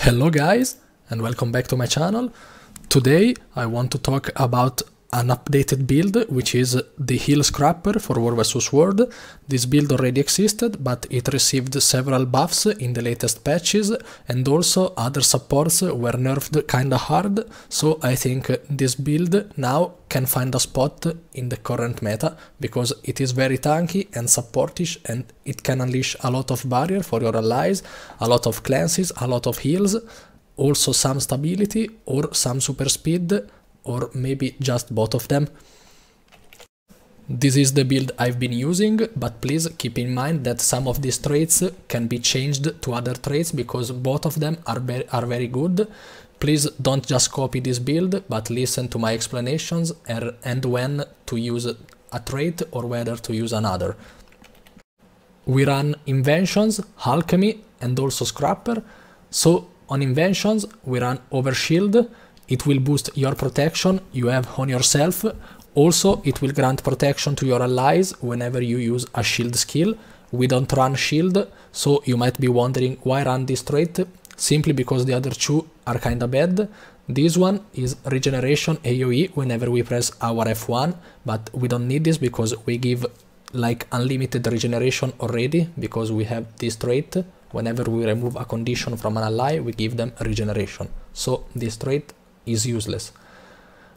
Hello guys, and welcome back to my channel. Today I want to talk about an updated build, which is the Heal Scrapper for War vs World. This build already existed, but it received several buffs in the latest patches, and also other supports were nerfed kinda hard, so I think this build now can find a spot in the current meta, because it is very tanky and supportish, and it can unleash a lot of barrier for your allies, a lot of cleanses, a lot of heals, also some stability or some super speed, or maybe just both of them. This is the build I've been using, but please keep in mind that some of these traits can be changed to other traits, because both of them are very good. Please don't just copy this build, but listen to my explanations and when to use a trait or whether to use another. We run Inventions, Alchemy and also Scrapper. So on Inventions we run Overshield. It will boost your protection you have on yourself. Also, it will grant protection to your allies whenever you use a shield skill. We don't run shield, so you might be wondering why run this trait. Simply because the other two are kinda bad. This one is regeneration AoE whenever we press our F1, but we don't need this because we give like unlimited regeneration already, because we have this trait. Whenever we remove a condition from an ally, we give them regeneration. So this trait is useless.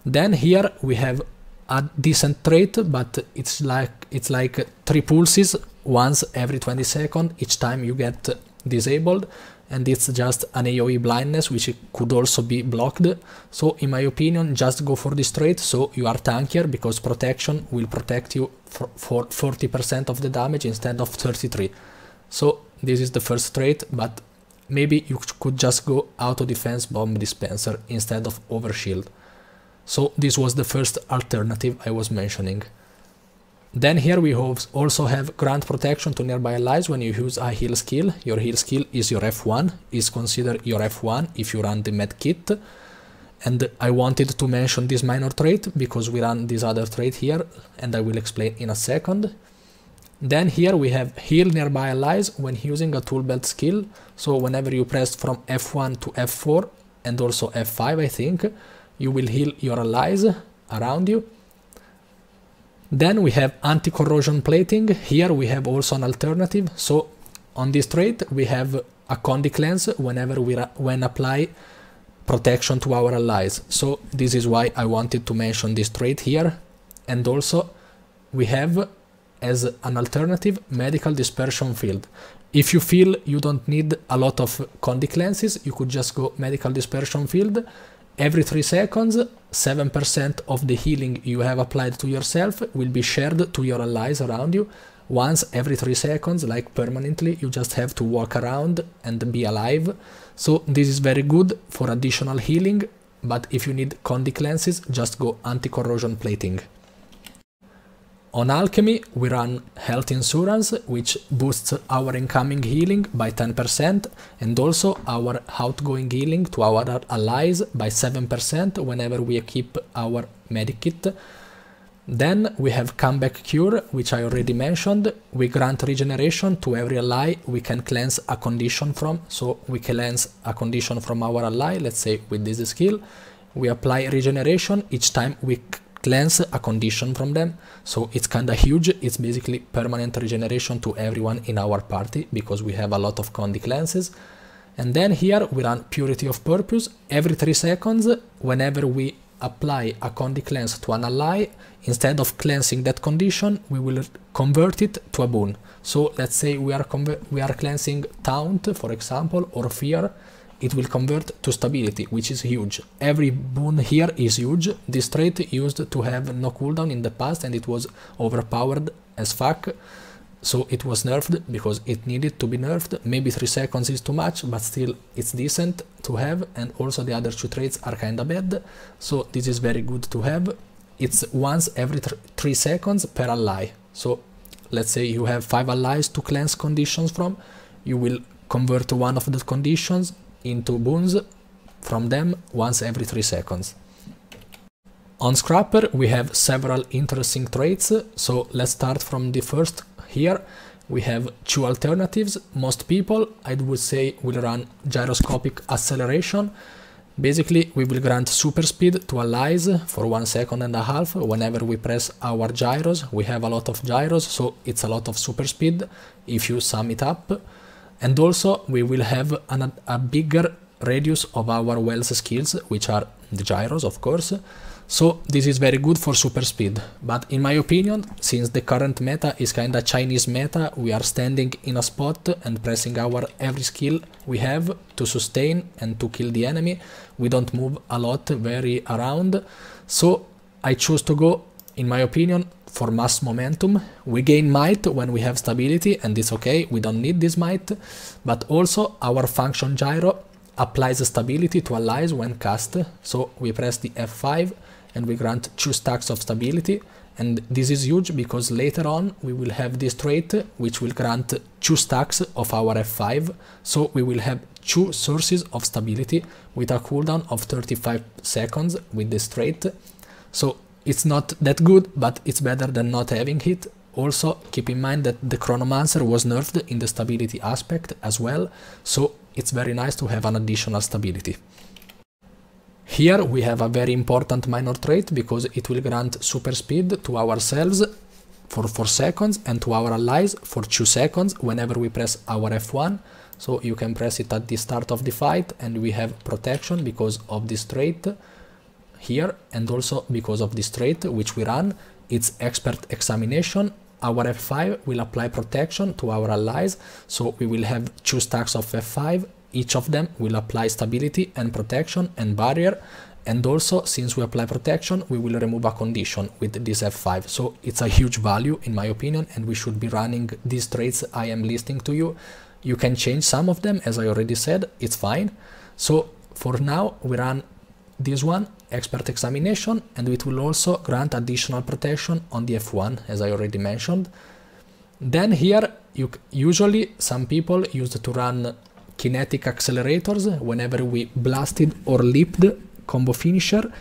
Then here we have a decent trait, but it's like 3 pulses once every 20 seconds each time you get disabled, and it's just an AoE blindness which could also be blocked. So in my opinion, just go for this trait so you are tankier, because protection will protect you for 40% of the damage instead of 33. So this is the first trait, but maybe you could just go auto defense bomb dispenser instead of overshield. So this was the first alternative I was mentioning. Then here we also have grant protection to nearby allies when you use a heal skill. Your heal skill is your F1, is considered your F1 if you run the med kit. And I wanted to mention this minor trait because we run this other trait here, and I will explain in a second. Then here we have heal nearby allies when using a Toolbelt skill. So whenever you press from F1 to F4 and also F5, I think, you will heal your allies around you. Then we have anti-corrosion plating. Here we have also an alternative. So on this trait we have a condi cleanse whenever when apply protection to our allies. So this is why I wanted to mention this trait here. And also we have, as an alternative, medical dispersion field. If you feel you don't need a lot of condi cleanses, you could just go medical dispersion field. Every 3 seconds, 7% of the healing you have applied to yourself will be shared to your allies around you. Once every 3 seconds, like permanently, you just have to walk around and be alive. So this is very good for additional healing, but if you need condi cleanses, just go anti-corrosion plating. On Alchemy, we run Health Insurance, which boosts our incoming healing by 10% and also our outgoing healing to our allies by 7% whenever we equip our medikit. Then we have Comeback Cure, which I already mentioned. We grant regeneration to every ally we can cleanse a condition from. So we cleanse a condition from our ally, let's say with this skill. We apply regeneration each time we cleanse a condition from them, so it's kinda huge. It's basically permanent regeneration to everyone in our party because we have a lot of condi cleanses. And then here we run Purity of Purpose. Every 3 seconds, whenever we apply a condi cleanse to an ally, instead of cleansing that condition, we will convert it to a boon. So let's say we are cleansing Taunt, for example, or Fear. It will convert to stability, which is huge. Every boon here is huge. This trait used to have no cooldown in the past and it was overpowered as fuck. So it was nerfed because it needed to be nerfed. Maybe 3 seconds is too much, but still it's decent to have. And also the other 2 traits are kinda bad. So this is very good to have. It's once every 3 seconds per ally. So let's say you have 5 allies to cleanse conditions from. You will convert one of the conditions into boons from them once every 3 seconds. On Scrapper we have several interesting traits, so let's start from the first here. we have two alternatives. Most people, I would say, will run gyroscopic acceleration. Basically, we will grant super speed to allies for 1.5 seconds. Whenever we press our gyros, we have a lot of gyros, so it's a lot of super speed if you sum it up. And also, we will have a bigger radius of our Wells skills, which are the gyros, of course. So this is very good for super speed, but in my opinion, since the current meta is kinda Chinese meta, we are standing in a spot and pressing our every skill we have to sustain and to kill the enemy. We don't move a lot very around, so I choose to go, in my opinion, for mass momentum. We gain might when we have stability, and it's okay, we don't need this might, but also our function gyro applies stability to allies when cast, so we press the F5 and we grant 2 stacks of stability, and this is huge because later on we will have this trait which will grant 2 stacks of our F5, so we will have 2 sources of stability with a cooldown of 35 seconds with this trait. So it's not that good, but it's better than not having it. Also keep in mind that the Chronomancer was nerfed in the stability aspect as well, so it's very nice to have an additional stability. Here we have a very important minor trait because it will grant super speed to ourselves for 4 seconds and to our allies for 2 seconds whenever we press our F1. So you can press it at the start of the fight and we have protection because of this trait here, and also because of this trait which we run, it's expert examination. Our F5 will apply protection to our allies, so we will have 2 stacks of F5. Each of them will apply stability and protection and barrier, and also since we apply protection we will remove a condition with this F5, so it's a huge value in my opinion, and we should be running these traits I am listing to you. You can change some of them, as I already said, it's fine. So for now we run this one, expert examination, and it will also grant additional protection on the F1 as I already mentioned. Then here usually some people used to run kinetic accelerators. Whenever we blasted or leaped combo finisher,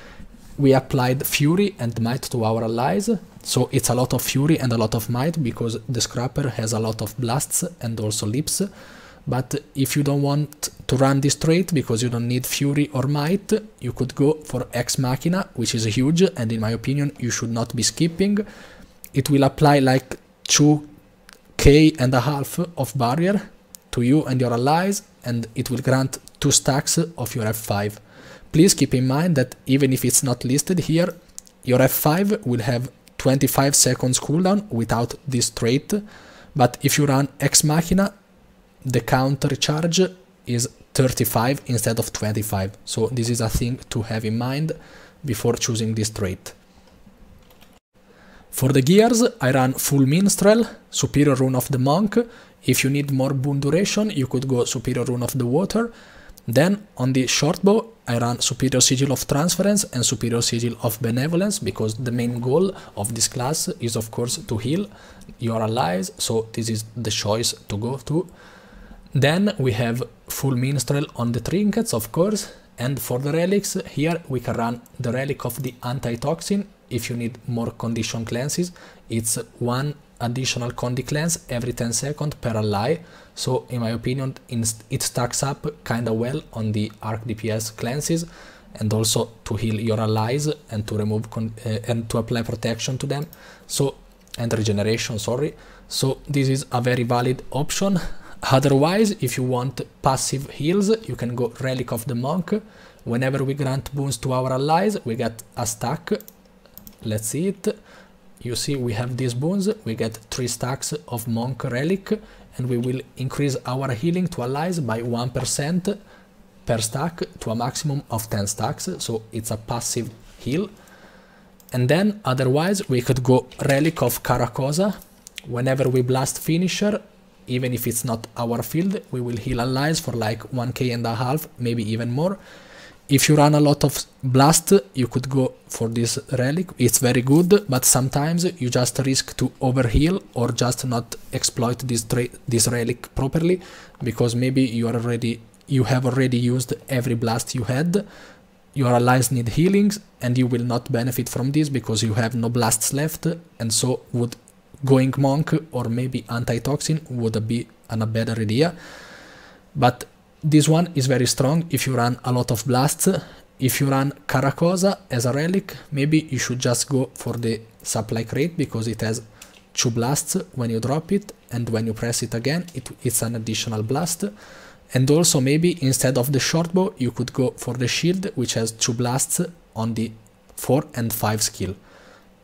we applied fury and might to our allies, so it's a lot of fury and a lot of might because the scrapper has a lot of blasts and also leaps. But if you don't want to run this trait because you don't need fury or might, you could go for Ex Machina, which is huge, and in my opinion you should not be skipping. It will apply like 2.5k of barrier to you and your allies, and it will grant 2 stacks of your F5. Please keep in mind that even if it's not listed here, your F5 will have 25 seconds cooldown without this trait, but if you run Ex Machina, the counter charge is 35 instead of 25, so this is a thing to have in mind before choosing this trait. For the gears, I run full minstrel, superior rune of the monk. If you need more boon duration, you could go superior rune of the water. Then on the shortbow, I run superior sigil of transference and superior sigil of benevolence, because the main goal of this class is of course to heal your allies, so this is the choice to go to. Then we have full minstrel on the trinkets, of course, and for the relics, here we can run the relic of the antitoxin. If you need more condition cleanses, it's 1 additional condi cleanse every 10 seconds per ally, so in my opinion it stacks up kinda well on the arc DPS cleanses, and also to heal your allies and to remove and to apply protection to them, so, and regeneration, sorry, so this is a very valid option. Otherwise, if you want passive heals, you can go Relic of the Monk. Whenever we grant boons to our allies, we get a stack. Let's see it. You see we have these boons, we get 3 stacks of Monk Relic, and we will increase our healing to allies by 1% per stack to a maximum of 10 stacks, so it's a passive heal. And then otherwise we could go Relic of Caracosa. Whenever we blast finisher, even if it's not our field, we will heal allies for like 1.5k, maybe even more. If you run a lot of blast, you could go for this relic. It's very good, but sometimes you just risk to overheal or just not exploit this relic properly, because maybe you have already used every blast you had. Your allies need healings, and you will not benefit from this because you have no blasts left, and so would going monk or maybe anti-toxin would be a better idea. But this one is very strong if you run a lot of blasts. If you run Caracosa as a relic, maybe you should just go for the supply crate because it has 2 blasts when you drop it, and when you press it again, it's an additional blast. And also maybe instead of the shortbow, you could go for the shield, which has 2 blasts on the 4 and 5 skill.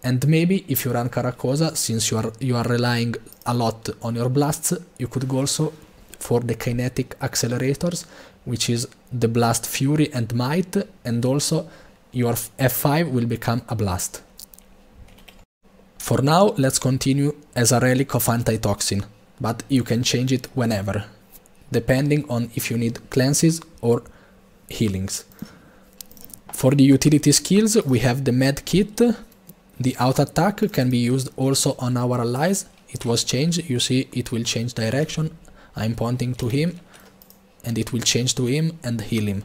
And maybe if you run Caracosa, since you are relying a lot on your blasts, you could go also for the kinetic accelerators, which is the blast fury and might, and also your F5 will become a blast. For now, let's continue as a relic of anti-toxin, but you can change it whenever, depending on if you need cleanses or healings. For the utility skills, we have the med kit. The auto attack can be used also on our allies. It was changed, you see it will change direction. I'm pointing to him and it will change to him and heal him.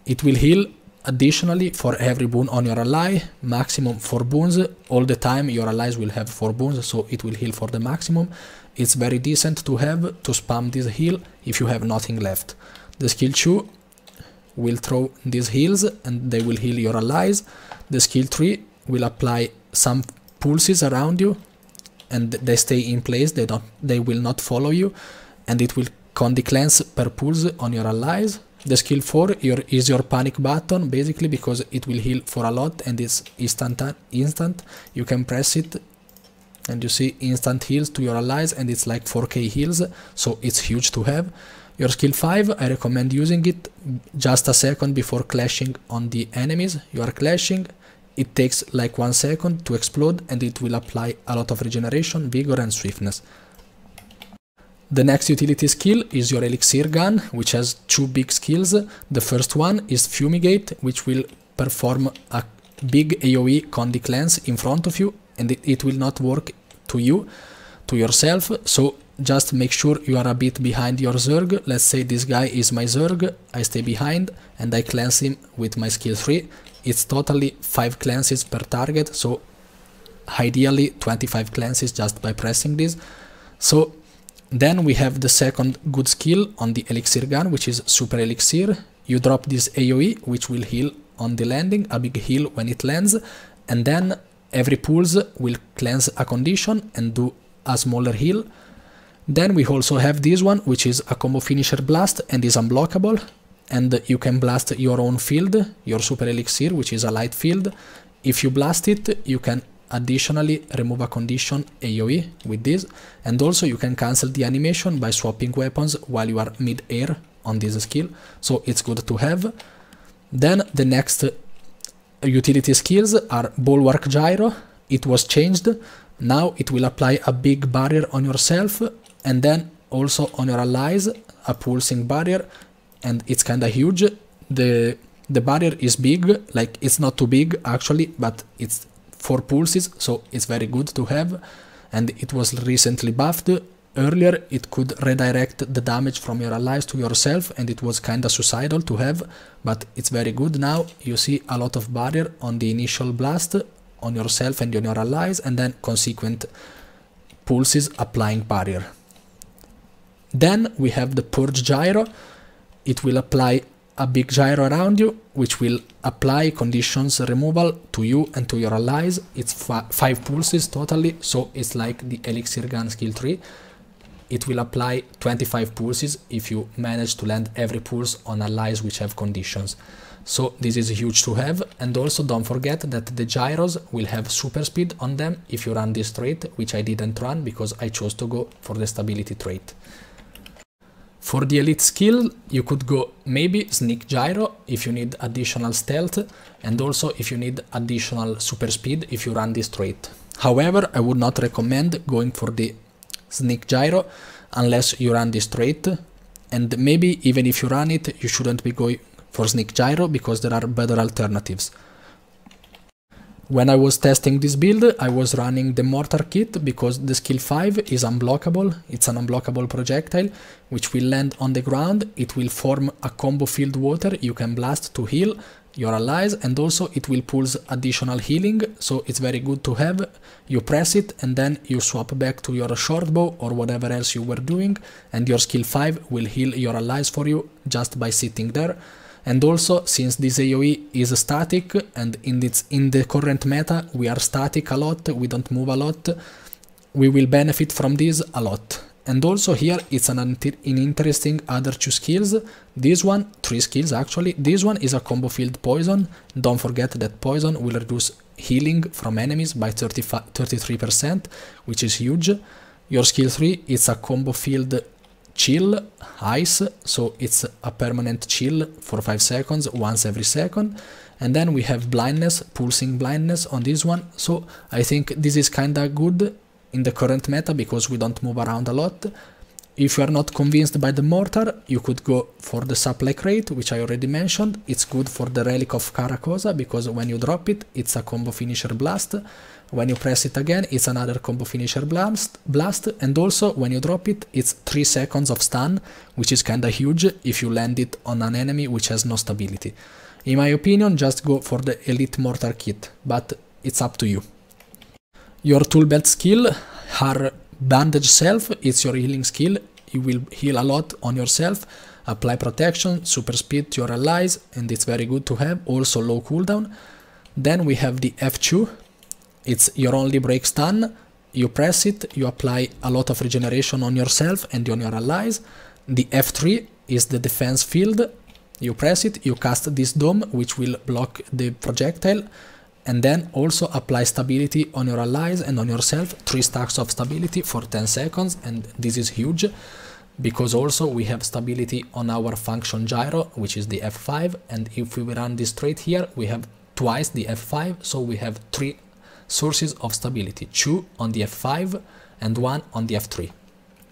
It will heal additionally for every boon on your ally, maximum 4 boons. All the time your allies will have 4 boons, so it will heal for the maximum. It's very decent to have to spam this heal if you have nothing left. The skill 2 will throw these heals and they will heal your allies. The skill 3 will apply some pulses around you and they stay in place, they will not follow you, and it will condi cleanse per pulse on your allies. The skill 4 is your panic button, basically because it will heal for a lot and it's instant. You can press it and you see instant heals to your allies and it's like 4k heals, so it's huge to have. Your skill 5, I recommend using it just a second before clashing on the enemies. You are clashing, it takes like 1 second to explode and it will apply a lot of regeneration, vigor and swiftness. The next utility skill is your elixir gun, which has 2 big skills. The first one is Fumigate, which will perform a big AoE condi cleanse in front of you, and it will not work to yourself, so just make sure you are a bit behind your Zerg. Let's say this guy is my Zerg, I stay behind and I cleanse him with my skill 3. It's totally 5 cleanses per target, so ideally 25 cleanses just by pressing this. So then we have the second good skill on the elixir gun, which is super elixir. You drop this AoE, which will heal on the landing, a big heal when it lands, and then every pulse will cleanse a condition and do a smaller heal. Then we also have this one, which is a combo finisher blast and is unblockable, and you can blast your own field, your super elixir, which is a light field. If you blast it, you can additionally remove a condition AoE with this, and also you can cancel the animation by swapping weapons while you are mid-air on this skill, so it's good to have. Then the next utility skills are Bulwark Gyro. It was changed, now it will apply a big barrier on yourself and then also on your allies, a pulsing barrier, and it's kinda huge. The barrier is big, like it's not too big actually, but it's 4 pulses, so it's very good to have, and it was recently buffed. Earlier it could redirect the damage from your allies to yourself and it was kinda suicidal to have, but it's very good now. You see a lot of barrier on the initial blast on yourself and on your allies, and then consequent pulses applying barrier. Then we have the Purge Gyro. It will apply a big gyro around you, which will apply conditions removal to you and to your allies. It's 5 pulses totally, so it's like the elixir gun skill 3. It will apply 25 pulses if you manage to land every pulse on allies which have conditions. So this is huge to have, and also don't forget that the gyros will have super speed on them if you run this trait, which I didn't run because I chose to go for the stability trait. For the elite skill, you could go maybe Sneak Gyro if you need additional stealth, and also if you need additional super speed if you run this trait. However, I would not recommend going for the Sneak Gyro unless you run this trait, and maybe even if you run it, you shouldn't be going for Sneak Gyro because there are better alternatives. When I was testing this build, I was running the Mortar Kit because the skill 5 is unblockable. It's an unblockable projectile which will land on the ground. It will form a combo field water you can blast to heal, your allies, and also it will pulse additional healing, so it's very good to have. You press it and then you swap back to your shortbow or whatever else you were doing, and your skill 5 will heal your allies for you just by sitting there. And also, since this AoE is static, and in the current meta we are static a lot, we don't move a lot, we will benefit from this a lot. And also here it's an interesting other 2 skills. This one, 3 skills actually. This one is a combo field poison. Don't forget that poison will reduce healing from enemies by 33%, which is huge. Your skill 3 is a combo field chill, ice, so it's a permanent chill for 5 seconds, once every second. And then we have blindness, pulsing blindness on this one. So I think this is kinda good in the current meta because we don't move around a lot. If you are not convinced by the mortar, you could go for the supply crate, which I already mentioned. It's good for the relic of Caracosa because when you drop it, it's a combo finisher blast. When you press it again, it's another combo finisher blast, and also when you drop it, it's 3 seconds of stun, which is kinda huge if you land it on an enemy which has no stability. In my opinion, just go for the elite mortar kit, but it's up to you. Your toolbelt skill are bandage self, it's your healing skill, you will heal a lot on yourself, apply protection, super speed to your allies, and it's very good to have, also low cooldown. Then we have the F2, it's your only break stun, you press it, you apply a lot of regeneration on yourself and on your allies. The F3 is the defense field, you press it, you cast this dome which will block the projectile, and then also apply stability on your allies and on yourself, 3 stacks of stability for 10 seconds, and this is huge because also we have stability on our function gyro, which is the F5, and if we run this trait here, we have twice the F5, so we have 3 sources of stability, 2 on the F5 and 1 on the F3.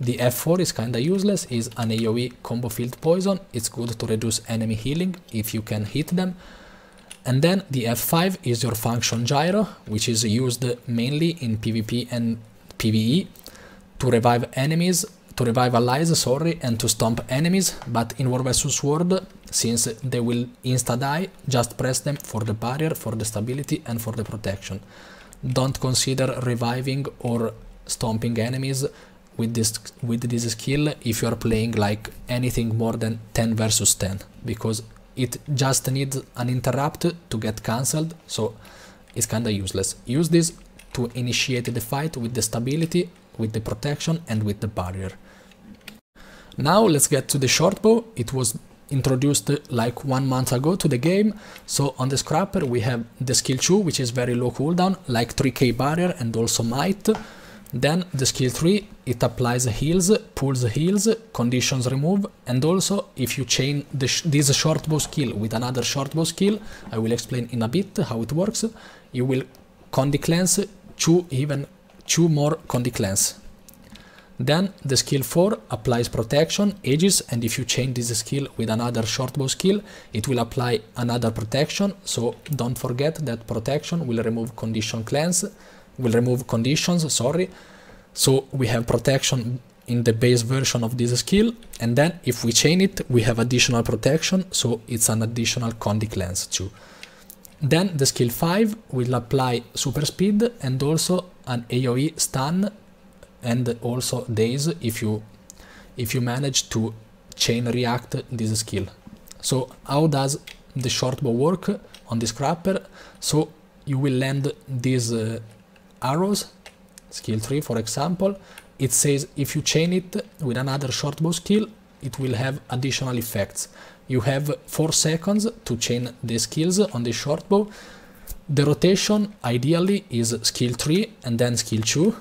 The F4 is kinda useless, is an AoE combo field poison, it's good to reduce enemy healing if you can hit them. And then the F5 is your function gyro, which is used mainly in PvP and PvE to revive enemies, to revive allies, sorry, and to stomp enemies. But in War vs World, since they will insta-die, just press them for the barrier, for the stability and for the protection. Don't consider reviving or stomping enemies with this skill if you are playing like anything more than 10 versus 10, because it just needs an interrupt to get cancelled, so it's kinda useless. Use this to initiate the fight with the stability, with the protection and with the barrier. Now let's get to the shortbow. It was introduced like 1 month ago to the game. So on the scrapper we have the skill 2, which is very low cooldown, like 3k barrier and also might. Then the skill 3, it applies heals, pulls heals, conditions remove, and also if you chain this shortbow skill with another shortbow skill, I will explain in a bit how it works, you will condi cleanse 2 more condi cleanse. Then the skill 4 applies protection, aegis, and if you chain this skill with another shortbow skill, it will apply another protection, so don't forget that protection will remove conditions, sorry. So we have protection in the base version of this skill, and then if we chain it, we have additional protection, so it's an additional condi cleanse too. Then the skill 5 will apply super speed and also an AoE stun, and also daze if you manage to chain react this skill. So how does the shortbow work on the scrapper? So you will land these arrows, skill 3 for example, it says if you chain it with another shortbow skill, it will have additional effects. You have 4 seconds to chain the skills on the shortbow. The rotation ideally is skill 3 and then skill 2,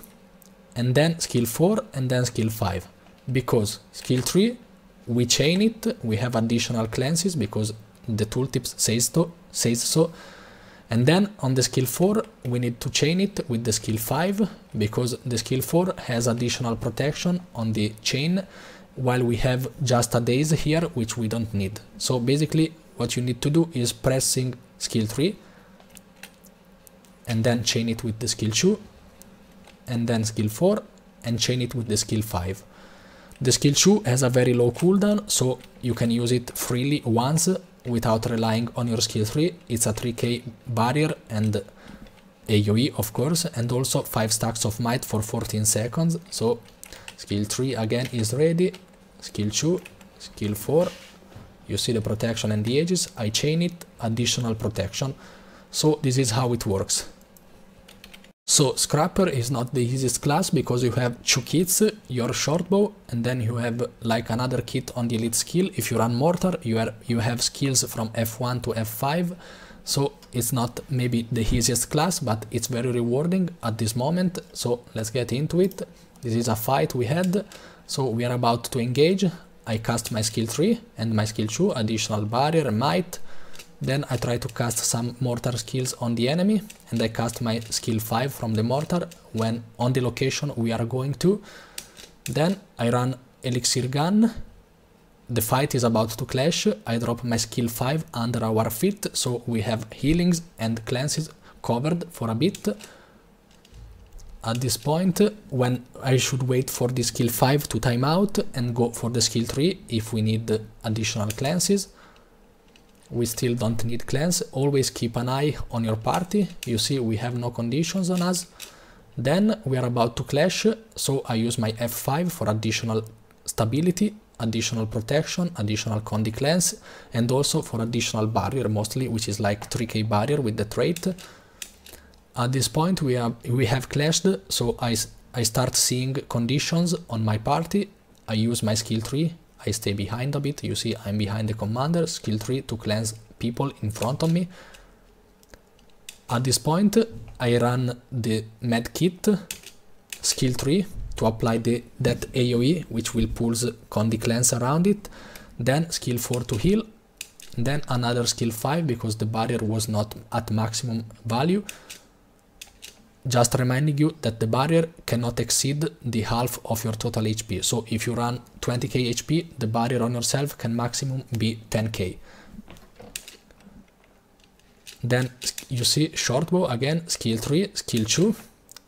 and then skill 4 and then skill 5, because skill 3 we chain it, we have additional cleanses because the tooltips says so, and then on the skill 4 we need to chain it with the skill 5 because the skill 4 has additional protection on the chain, while we have just a daze here which we don't need. So basically what you need to do is pressing skill 3 and then chain it with the skill 2 and then skill 4 and chain it with the skill 5. The skill 2 has a very low cooldown, so you can use it freely once without relying on your skill 3. It's a 3k barrier and AoE of course, and also 5 stacks of might for 14 seconds. So skill 3 again is ready, skill 2, skill 4, you see the protection and the edges, I chain it, additional protection. So this is how it works. So Scrapper is not the easiest class because you have 2 kits, your Shortbow, and then you have like another kit on the elite skill. If you run Mortar, you have skills from F1 to F5. So it's not maybe the easiest class, but it's very rewarding at this moment. So let's get into it. This is a fight we had. So we are about to engage. I cast my skill 3 and my skill 2, additional barrier, might. Then I try to cast some mortar skills on the enemy, and I cast my skill 5 from the mortar when on the location we are going to. Then I run elixir gun. The fight is about to clash. I drop my skill 5 under our feet, so we have healings and cleanses covered for a bit. At this point, when I should wait for the skill 5 to time out and go for the skill 3 if we need additional cleanses. We still don't need cleanse. Always keep an eye on your party. You see we have no conditions on us. Then we are about to clash, so I use my F5 for additional stability, additional protection, additional condi cleanse, and also for additional barrier mostly, which is like 3k barrier with the trait. At this point we have clashed, so I start seeing conditions on my party. I use my skill 3. I stay behind a bit, you see I'm behind the commander, skill 3 to cleanse people in front of me. At this point I run the med kit, skill 3 to apply that AoE which will pulse condi cleanse around it, then skill 4 to heal, then another skill 5 because the barrier was not at maximum value. Just reminding you that the barrier cannot exceed the half of your total HP. So if you run 20k HP, the barrier on yourself can maximum be 10k. Then you see Shortbow again, skill 3, skill 2.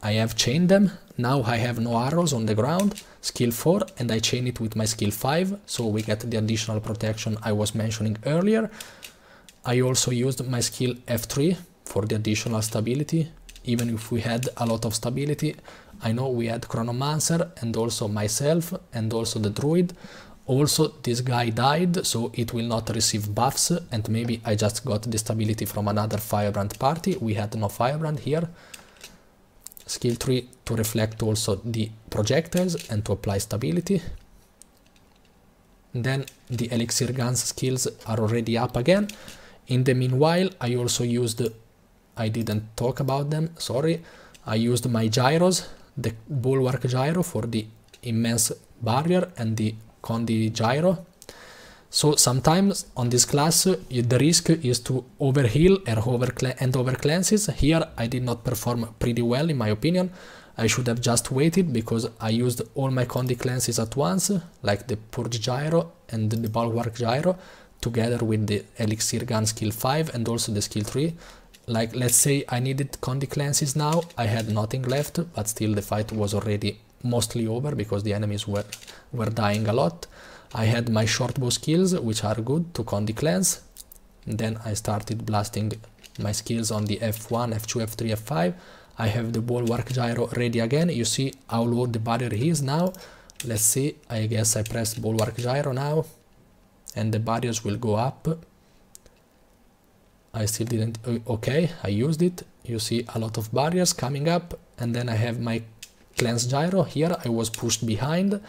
I have chained them. Now I have no arrows on the ground. Skill 4 and I chain it with my skill 5. So we get the additional protection I was mentioning earlier. I also used my skill F3 for the additional stability. Even if we had a lot of stability, I know we had Chronomancer and also myself and also the druid. Also this guy died, so it will not receive buffs, and maybe I just got the stability from another Firebrand party. We had no Firebrand here. Skill 3 to reflect also the projectiles and to apply stability. Then the elixir guns skills are already up again. In the meanwhile, I also used, I didn't talk about them, sorry. I used my gyros, the bulwark gyro for the immense barrier and the condi gyro. So sometimes on this class the risk is to overheal and over cleanses. Here I did not perform pretty well in my opinion. I should have just waited because I used all my condi cleanses at once, like the purge gyro and the bulwark gyro, together with the elixir gun skill 5 and also the skill 3. Like, let's say I needed condi cleanses now, I had nothing left, but still the fight was already mostly over because the enemies were dying a lot. I had my Shortbow skills, which are good to condi cleanse. Then I started blasting my skills on the F1, F2, F3, F5. I have the bulwark gyro ready again. You see how low the barrier is now. Let's see, I guess I pressed bulwark gyro now, and the barriers will go up. I still didn't, okay, I used it. You see a lot of barriers coming up, and then I have my cleanse gyro. Here I was pushed behind.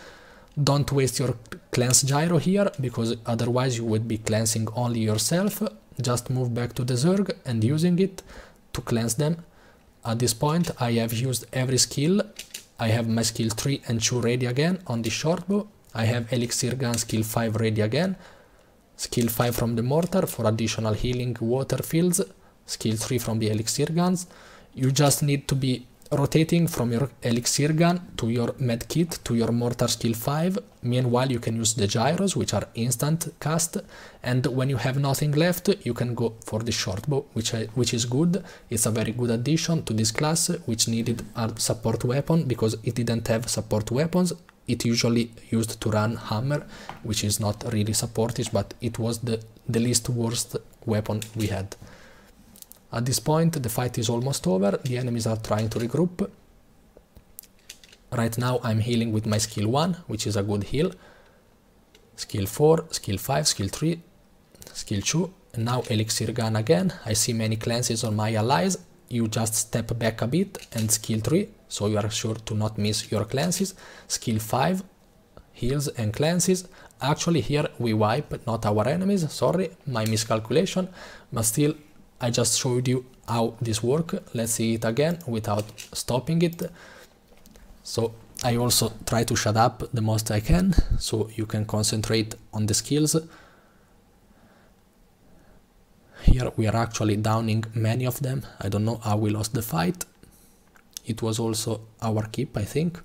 Don't waste your cleanse gyro here, because otherwise you would be cleansing only yourself. Just move back to the Zerg and using it to cleanse them. At this point I have used every skill. I have my skill 3 and 2 ready again on the Shortbow. I have elixir gun skill 5 ready again. Skill 5 from the mortar for additional healing water fields. Skill 3 from the elixir guns. You just need to be rotating from your elixir gun to your med kit to your mortar skill 5. Meanwhile you can use the gyros, which are instant cast, and when you have nothing left you can go for the Shortbow, which is good. It's a very good addition to this class, which needed a support weapon because it didn't have support weapons. It usually used to run hammer, which is not really supportive, but it was the the least worst weapon we had. At this point the fight is almost over, the enemies are trying to regroup. Right now I'm healing with my skill 1, which is a good heal. Skill 4, skill 5, skill 3, skill 2, and now elixir gun again. I see many cleanses on my allies. You just step back a bit and skill 3, so you are sure to not miss your cleanses. Skill 5, heals and cleanses. Actually here we wipe, not our enemies, sorry, my miscalculation, but still I just showed you how this works. Let's see it again without stopping it. So I also try to shut up the most I can, so you can concentrate on the skills. Here we are actually downing many of them. I don't know how we lost the fight. It was also our keep, I think.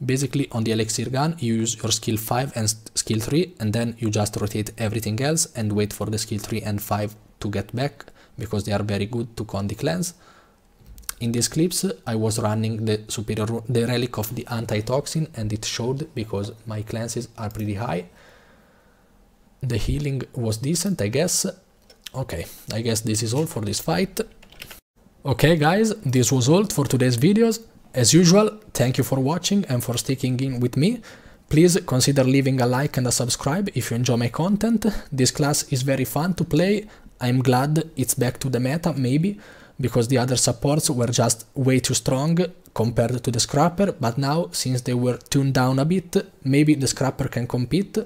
Basically on the elixir gun you use your skill 5 and skill 3, and then you just rotate everything else and wait for the skill 3 and 5 to get back, because they are very good to condi cleanse. In these clips I was running the relic of the anti-toxin, and it showed because my cleanses are pretty high. The healing was decent, I guess. Okay, I guess this is all for this fight. Okay guys, this was all for today's videos. As usual, thank you for watching and for sticking in with me. Please consider leaving a like and a subscribe if you enjoy my content. This class is very fun to play. I'm glad it's back to the meta, maybe, because the other supports were just way too strong compared to the Scrapper, but now, since they were tuned down a bit, maybe the Scrapper can compete.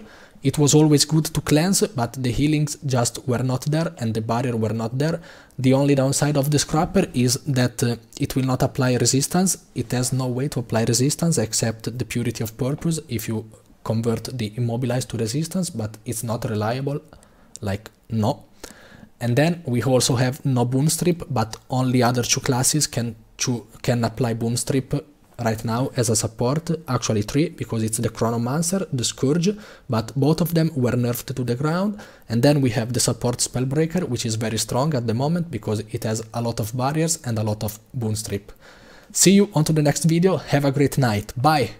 It was always good to cleanse, but the healings just were not there and the barrier were not there. The only downside of the Scrapper is that it will not apply resistance. It has no way to apply resistance except the Purity of Purpose if you convert the Immobilize to resistance, but it's not reliable, like no. And then we also have no Boon Strip, but only other two classes can apply Boon Strip right now as a support, actually 3, because it's the Chronomancer, the Scourge, but both of them were nerfed to the ground. And then we have the support Spellbreaker, which is very strong at the moment because it has a lot of barriers and a lot of Boon Strip. See you on to the next video, have a great night, bye!